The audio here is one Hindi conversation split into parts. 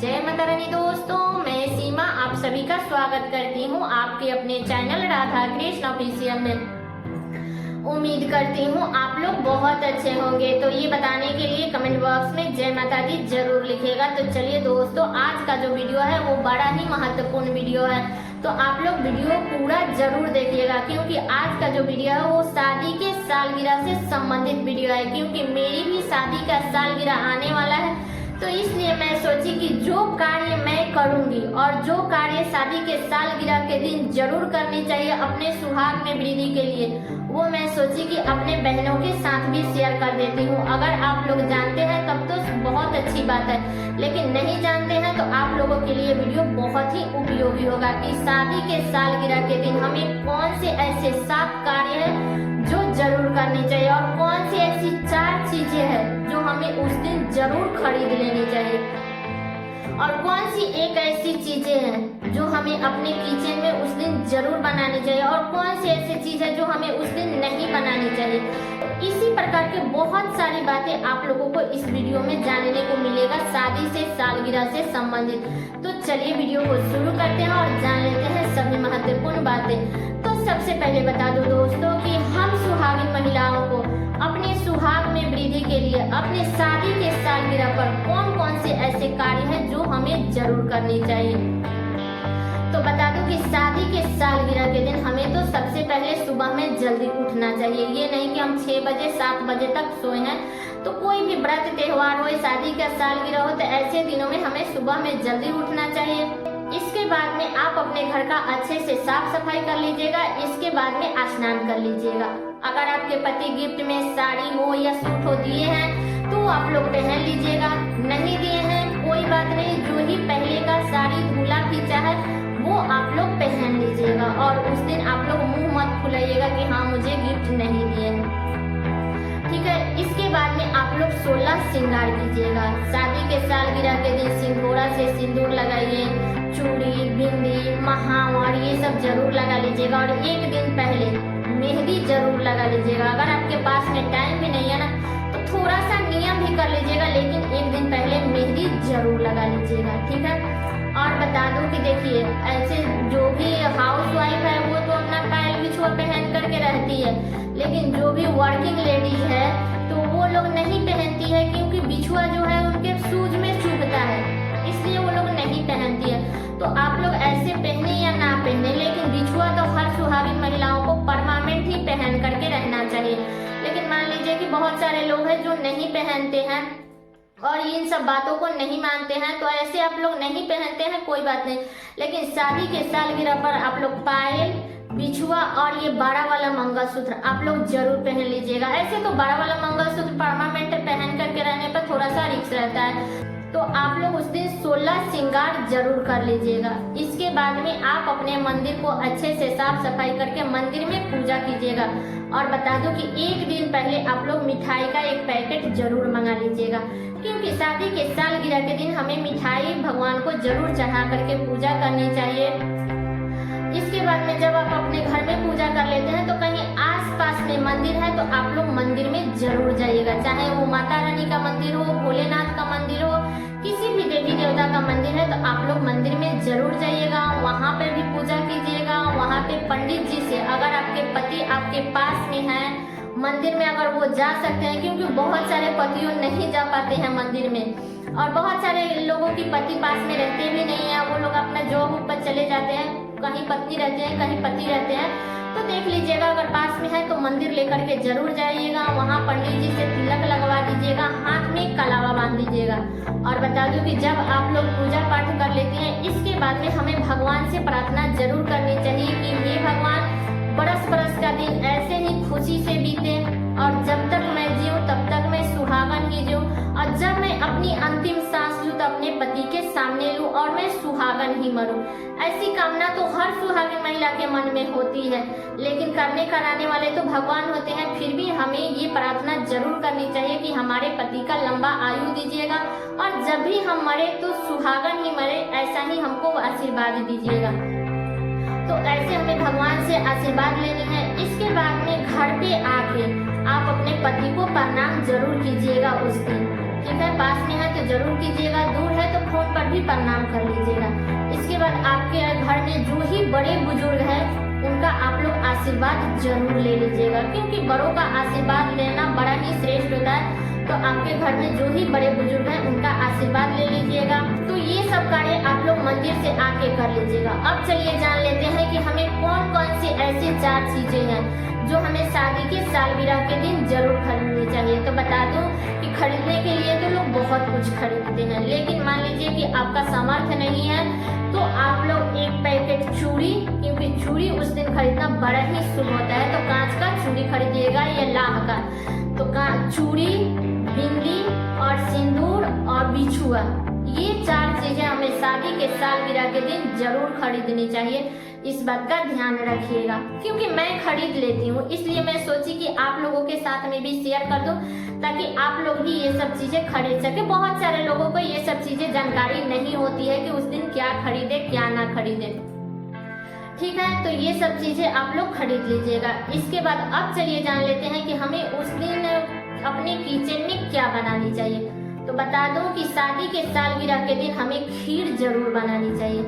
जय माता रानी दोस्तों, मैं सीमा आप सभी का स्वागत करती हूँ आपके अपने चैनल राधा कृष्ण ऑफिशियल में। उम्मीद करती हूँ आप लोग बहुत अच्छे होंगे। तो ये बताने के लिए कमेंट बॉक्स में जय माता दी जरूर लिखिएगा। तो चलिए दोस्तों, आज का जो वीडियो है वो बड़ा ही महत्वपूर्ण वीडियो है, तो आप लोग वीडियो पूरा जरूर देखिएगा, क्योंकि आज का जो वीडियो है वो शादी के सालगिरह से संबंधित वीडियो है। क्योंकि मेरी भी शादी का सालगिरह आने वाला है, तो इसलिए मैं सोची कि जो कार्य मैं करूंगी और जो कार्य शादी के सालगिरह के दिन जरूर करनी चाहिए अपने सुहाग में वृद्धि के लिए, वो मैं सोची कि अपने बहनों के साथ भी शेयर कर देती हूँ। अगर आप लोग जानते हैं तब तो बहुत अच्छी बात है, लेकिन नहीं जानते हैं तो आप लोगों के लिए वीडियो बहुत ही उपयोगी होगा कि शादी के सालगिरह के दिन हमें कौन से ऐसे 7 कार्य है जो जरूर करनी चाहिए और कौन सी ऐसी 4 चीजें हैं जो हमें उस दिन जरूर खरीद लेनी चाहिए, और कौन सी एक ऐसी चीजें हैं जो हमें अपने किचन में उस दिन जरूर बनानी चाहिए, और कौन सी ऐसी चीज है जो हमें उस दिन नहीं बनानी चाहिए। इसी प्रकार के बहुत सारी बातें आप लोगों को इस वीडियो में जानने को मिलेगा शादी से सालगिरह से संबंधित। तो चलिए वीडियो को शुरू करते हैं और जान लेते हैं सभी महत्वपूर्ण बातें। तो सबसे पहले बता दो दोस्तों कि हम सुहागिन महिलाओं को अपने सुहाग में वृद्धि के लिए अपने शादी के सालगिरह पर कौन कौन से ऐसे कार्य हैं जो हमें जरूर करनी चाहिए। तो बता दूं कि शादी के सालगिरह के दिन हमें तो सबसे पहले सुबह में जल्दी उठना चाहिए। ये नहीं कि हम 6 बजे 7 बजे तक सोए हैं। तो कोई भी व्रत त्योहार हो, शादी का सालगिरह हो, तो ऐसे दिनों में हमें सुबह में जल्दी उठना चाहिए। इसके बाद में आप अपने घर का अच्छे से साफ सफाई कर लीजिएगा। इसके बाद में स्नान कर लीजिएगा। अगर आपके पति गिफ्ट में साड़ी हो या सूट हो दिए हैं तो आप लोग पहन लीजिएगा। नहीं दिए हैं कोई बात नहीं, जो ही पहले का साड़ी धुला खींचा है वो आप लोग पहन लीजिएगा, और उस दिन आप लोग मुंह मत फुलाइएगा कि हाँ मुझे गिफ्ट नहीं दिए हैं, ठीक है। इसके बाद में आप लोग 16 श्रृंगार कीजिएगा। शादी के सालगिरह के दिन सिंदूरा से सिंदूर लगाइए, चूड़ी, बिंदी, महावर ये सब जरूर लगा लीजिएगा, और एक दिन पहले मेहंदी जरूर लगा लीजिएगा। अगर आपके पास में टाइम भी नहीं है ना तो थोड़ा सा नियम भी कर लीजिएगा, लेकिन एक दिन पहले मेहंदी जरूर लगा लीजिएगा, ठीक है। और बता दूं कि देखिए, ऐसे जो भी हाउस वाइफ है वो तो अपना पैर बिछुआ पहन करके रहती है, लेकिन जो भी वर्किंग लेडीज है तो वो लोग नहीं पहनती है, क्योंकि बिछुआ जो है उनके सूज में चुभता है, इसलिए वो लोग नहीं पहनती है। तो आप लोग ऐसे पहने या ना पहने, लेकिन बिछुआ तो हर सुहागिन महिलाओं को परमानेंट ही पहन करके रहना चाहिए। लेकिन मान लीजिए कि बहुत सारे लोग हैं जो नहीं पहनते हैं और इन सब बातों को नहीं मानते हैं, तो ऐसे आप लोग नहीं पहनते हैं कोई बात नहीं, लेकिन शादी के सालगिरह पर आप लोग पायल, बिछुआ और ये बड़ा वाला मंगलसूत्र आप लोग जरूर पहन लीजिएगा। ऐसे तो बड़ा वाला मंगलसूत्र परमानेंट पहन करके रहने पर थोड़ा सा रिस्क रहता है, तो आप लोग उस दिन 16 श्रृंगार जरूर कर लीजिएगा। इसके बाद में आप अपने मंदिर को अच्छे से साफ सफाई करके मंदिर में पूजा कीजिएगा। और बता दूं कि एक दिन पहले आप लोग मिठाई का एक पैकेट जरूर मंगा लीजिएगा, क्योंकि शादी के सालगिरह के दिन हमें मिठाई भगवान को जरूर चढ़ा करके पूजा करनी चाहिए। इसके बाद में जब आप अपने घर में पूजा कर लेते हैं तो कहीं आसपास में मंदिर है तो आप लोग मंदिर में जरूर जाइएगा, चाहे वो माता रानी का मंदिर हो, भोलेनाथ का मंदिर हो, किसी भी देवी देवता का मंदिर है तो आप लोग मंदिर में जरूर जाइएगा। वहाँ पे भी पूजा कीजिएगा। वहाँ पे पंडित जी से, अगर आपके पति आपके पास में है मंदिर में, अगर वो जा सकते हैं, क्योंकि बहुत सारे पतियों नहीं जा पाते हैं मंदिर में, और बहुत सारे लोगों की पति पास में रहते भी नहीं है, वो लोग अपना जॉब ऊपर चले जाते हैं, कहीं पत्नी रहते हैं कहीं पति रहते हैं। तो देख लीजिएगा, अगर पास में है तो मंदिर लेकर के जरूर जाइएगा। वहाँ पंडित जी से तिलक लगवा दीजिएगा, हाथ में कलावा बांध दीजिएगा। और बता दूं कि जब आप लोग पूजा पाठ कर लेते हैं, इसके बाद में हमें भगवान से प्रार्थना जरूर करनी चाहिए कि हे भगवान, बरस बरस का दिन ऐसे ही खुशी से बीते, और जब तक मैं जीऊँ तब तक मैं सुहागन ही जीऊँ, और जब मैं अपनी अंतिम सांस लूँ तो अपने पति के सामने लूँ और मैं सुहागन ही मरूँ। ऐसी कामना तो हर सुहागिन महिला के मन में होती है, लेकिन करने कराने वाले तो भगवान होते हैं। फिर भी हमें ये प्रार्थना जरूर करनी चाहिए कि हमारे पति का लंबा आयु दीजिएगा, और जब भी हम मरे तो सुहागन ही मरे, ऐसा ही हमको आशीर्वाद दीजिएगा। तो ऐसे हमें भगवान से आशीर्वाद लेनी है। इसके बाद में घर पे आके आप अपने पति को प्रणाम जरूर कीजिएगा उस दिन, ठीक है, पास में है तो जरूर कीजिएगा, दूर है तो फोन पर भी प्रणाम कर लीजिएगा। इसके बाद आपके घर में जो ही बड़े बुजुर्ग है उनका आप लोग आशीर्वाद जरूर ले लीजिएगा, क्योंकि बड़ों का आशीर्वाद लेना बड़ा ही श्रेष्ठ होता है। तो आपके घर में जो ही बड़े बुजुर्ग हैं उनका आशीर्वाद ले लीजिएगा। तो ये सब कार्य आप लोग मंदिर से आके कर लीजिएगा। अब चलिए जान लेते हैं कि हमें कौन कौन सी ऐसी 4 चीजें हैं जो हमें शादी के सालगिरह के दिन जरूर खरीदनी चाहिए। तो बता दूं कि खरीदने के लिए तो लोग बहुत कुछ खरीदते हैं, लेकिन मान लीजिए कि आपका सामर्थ्य नहीं है तो आप लोग एक पैकेट चूड़ी, क्योंकि चूड़ी उस दिन खरीदना बड़ा ही शुभ होता है, तो कांच का चूड़ी खरीदिएगा या लाह का। तो चूड़ी, बिंदी और सिंदूर और बिछुआ, ये 4 चीजें हमें शादी के सालगिरह के दिन जरूर खरीदनी चाहिए। इस बात का ध्यान रखिएगा, क्योंकि मैं खरीद लेती हूँ, इसलिए मैं सोची कि आप लोगों के साथ में भी शेयर कर दूं, ताकि आप लोग भी ये सब चीजें खरीद सके। बहुत सारे लोगों को ये सब चीजें जानकारी नहीं होती है कि उस दिन क्या खरीदे क्या ना खरीदे। ठीक है, तो ये सब चीजें आप लोग खरीद लीजिएगा। इसके बाद अब चलिए जान लेते हैं कि हमें उस दिन अपने किचन में क्या बनानी चाहिए। तो बता दूं कि शादी के सालगिरह के दिन हमें खीर जरूर बनानी चाहिए।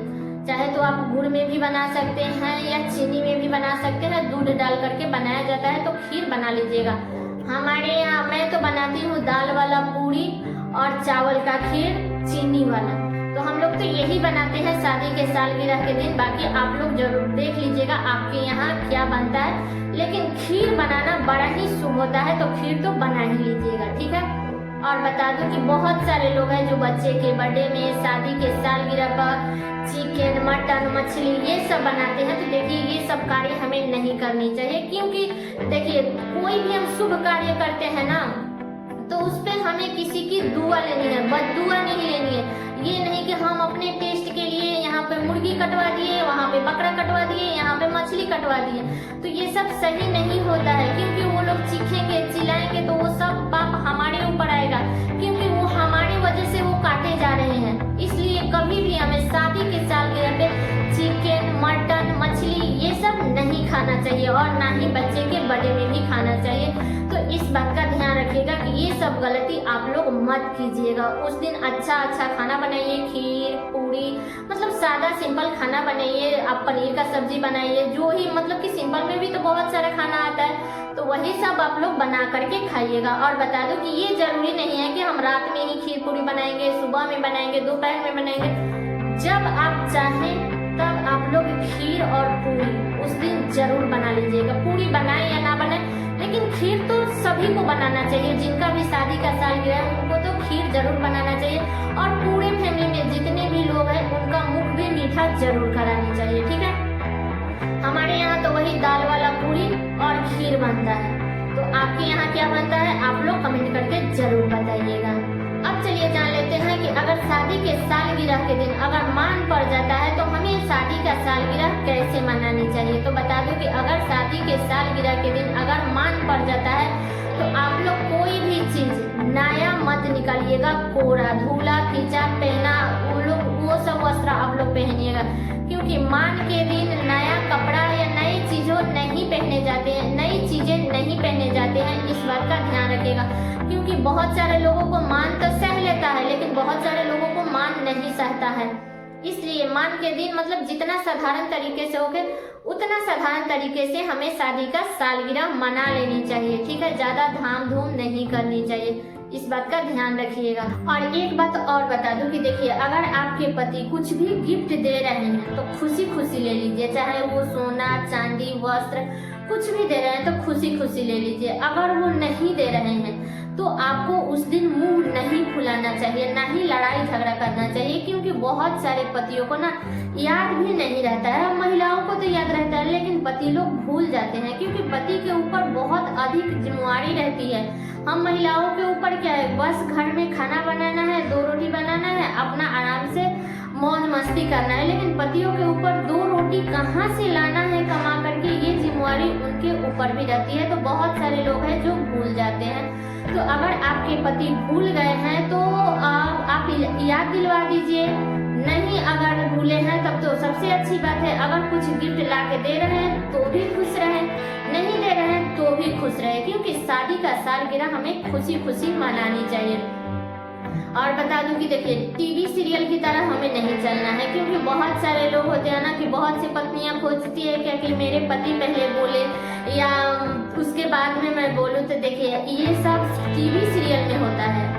चाहे तो आप गुड़ में भी बना सकते हैं या चीनी में भी बना सकते हैं, दूध डाल करके बनाया जाता है, तो खीर बना लीजिएगा। हमारे यहाँ मैं तो बनाती हूँ दाल वाला पूरी और चावल का खीर चीनी वाला। तो हम लोग तो यही बनाते हैं शादी के सालगिरह के दिन। बाकी आप लोग जरूर देख लीजिएगा आपके यहाँ क्या बनता है, लेकिन खीर बनाना बड़ा ही शुभ होता है, तो खीर तो बना ही लीजिएगा। ठीक है, और बता दूं कि बहुत सारे लोग हैं जो बच्चे के बर्थडे में, शादी के सालगिरह पर चिकन, मटन, मछली ये सब बनाते हैं। तो देखिए ये सब कार्य हमें नहीं करनी चाहिए, क्योंकि देखिए कोई भी हम शुभ कार्य करते हैं ना, तो उस पे हमें किसी की दुआ लेनी है, बद्दुआ नहीं लेनी है। ये नहीं कि हम अपने टेस्ट के लिए यहाँ पे मुर्गी कटवा दिए, वहाँ पे बकरा कटवा दिए, यहाँ पे मछली कटवा दिए, तो ये सब सही नहीं होता है, क्योंकि वो लोग चीखेंगे, चिल्लाएंगे, तो वो सब पाप हमारे ऊपर आएगा, क्योंकि वो हमारी वजह से वो काटे जा रहे हैं। इसलिए कभी भी हमें शादी के सालगिरह पे चिकन, मटन, मछली ये सब नहीं खाना चाहिए, और ना ही बच्चे के बर्थडे में भी खाना चाहिए। तो इस बात का ध्यान रखिएगा कि ये सब गलती आप लोग मत कीजिएगा। उस दिन अच्छा अच्छा खाना बनाइए, खीर, पूरी, मतलब सादा सिंपल खाना बनाइए। आप पनीर का सब्जी बनाइए, जो ही मतलब कि सिंपल में भी तो बहुत सारा खाना आता है, तो वही सब आप लोग बना करके खाइएगा। और बता दो कि ये जरूरी नहीं है कि हम रात में ही खीर पूरी बनाएंगे, सुबह में बनाएंगे, दोपहर में बनाएंगे। जब आप चाहें तब आप लोग खीर और पूरी उस दिन जरूर बना लीजिएगा। पूरी बनाए या ना बनाए, लेकिन खीर तो सभी को बनाना चाहिए। जिनका भी शादी का सालगिरह है उनको तो खीर जरूर बनाना चाहिए, और पूरे फैमिली में जितने भी लोग हैं उनका मुख भी मीठा जरूर करानी चाहिए। ठीक है, हमारे यहाँ तो वही दाल वाला पूरी और खीर बनता है। तो आपके यहाँ क्या बनता है आप लोग कमेंट करके जरूर बताइएगा। अब चलिए जान लेते हैं कि अगर शादी के सालगिरह के दिन अगर मान पड़ जाता है तो हमें शादी का सालगिरह कैसे मनानी चाहिए। तो बता दूं कि अगर शादी के सालगिरह के दिन अगर मान पड़ जाता है तो आप लोग कोई भी चीज नया मत निकालिएगा। कोरा, धूला, खींचा, पहना वो सब वस्त्र आप लोग पहनिएगा, क्योंकि मान के दिन नया कपड़ा या नई चीजों नहीं पहने जाते हैं, नई चीजें नहीं पहने जाते हैं। इस बात का ध्यान रखिएगा, क्योंकि बहुत सारे लोगों को मान तो सह लेता है, लेकिन बहुत सारे लोगों को मान नहीं सहता है। इसलिए मान के दिन मतलब जितना साधारण तरीके से होके उतना साधारण तरीके से हमें शादी का सालगिरह मना लेनी चाहिए। ठीक है, ज्यादा धाम धूम नहीं करनी चाहिए, इस बात का ध्यान रखिएगा। और एक बात और बता दूं कि देखिए अगर आपके पति कुछ भी गिफ्ट दे रहे हैं तो खुशी खुशी ले लीजिए, चाहे वो सोना, चांदी, वस्त्र कुछ भी दे रहे हैं तो खुशी खुशी ले लीजिए। अगर वो नहीं दे रहे हैं तो आपको उस दिन मुंह नहीं फुलाना चाहिए, ना ही लड़ाई झगड़ा करना चाहिए, क्योंकि बहुत सारे पतियों को ना याद भी नहीं रहता है। महिलाओं को तो याद रहता है, लेकिन पति लोग भूल जाते हैं, क्योंकि पति के ऊपर बहुत अधिक जिम्मेवारी रहती है। हम महिलाओं के ऊपर क्या है, बस घर में खाना बनाना है, 2 रोटी बनाना है, अपना आराम से मौज मस्ती करना है, लेकिन पतियों के ऊपर 2 रोटी कहाँ से लाना है कमा करके, ये जिम्मेवारी उनके ऊपर भी रहती है। तो बहुत सारे लोग हैं जो भूल जाते हैं। तो अगर आपके पति भूल गए हैं तो आप याद दिलवा दीजिए, नहीं अगर भूले हैं तब तो सबसे अच्छी बात है। अगर कुछ गिफ्ट ला के दे रहे हैं तो भी खुश रहे, नहीं दे रहे हैं तो भी खुश रहे, क्योंकि शादी का सालगिरह हमें खुशी खुशी मनानी चाहिए। और बता दूं कि देखिए टीवी सीरियल की तरह हमें नहीं चलना है, क्योंकि बहुत सारे लोग होते हैं ना कि बहुत सी पत्नियां खोजती है क्या कि मेरे पति पहले बोले या उसके बाद में मैं बोलूं। तो देखिए ये सब टीवी सीरियल में होता है,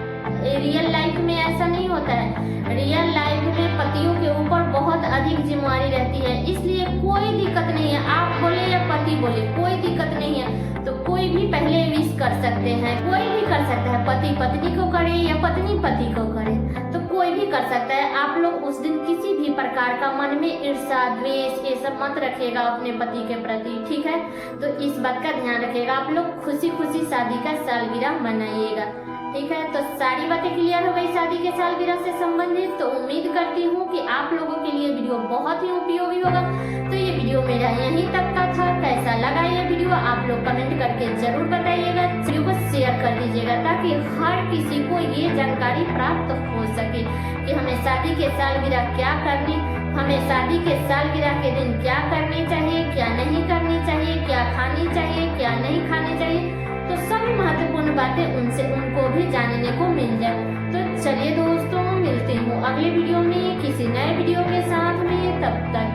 रियल लाइफ में ऐसा नहीं होता है। रियल लाइफ में पतियों के ऊपर बहुत अधिक जिम्मेदारी रहती है, इसलिए कोई दिक्कत नहीं है, आप बोले या पति बोले कोई दिक्कत नहीं है। तो कोई भी पहले विश कर सकते हैं, कोई भी कर सकता है, पति पत्नी को करे या पत्नी पति को करे, तो कोई भी कर सकता है। आप लोग उस दिन किसी भी प्रकार का मन में ईर्ष्या द्वेष ये सब मत रखिएगा अपने पति के प्रति, ठीक है। तो इस बात का ध्यान रखिएगा, आप लोग खुशी खुशी शादी का सालगिरह मनाइएगा, ठीक है। तो सारी बातें क्लियर हो गई शादी के सालगिरह से संबंधित। तो उम्मीद करती हूँ कि आप लोगों के लिए वीडियो बहुत ही उपयोगी होगा। तो ये वीडियो मेरा यहीं तक का था, कैसा लगा ये वीडियो आप लोग कमेंट करके जरूर बताइएगा। वीडियो को शेयर कर दीजिएगा ताकि हर किसी को ये जानकारी प्राप्त हो सके कि हमें शादी के सालगिरह क्या करनी, हमें शादी के सालगिरह के दिन क्या करनी चाहिए, क्या नहीं करनी चाहिए, क्या खानी चाहिए, क्या नहीं खानी चाहिए। तो सभी महत्वपूर्ण बातें उनको भी जानने को मिल जाए। तो चलिए दोस्तों, मिलती हूँ अगले वीडियो में किसी नए वीडियो के साथ में, तब तक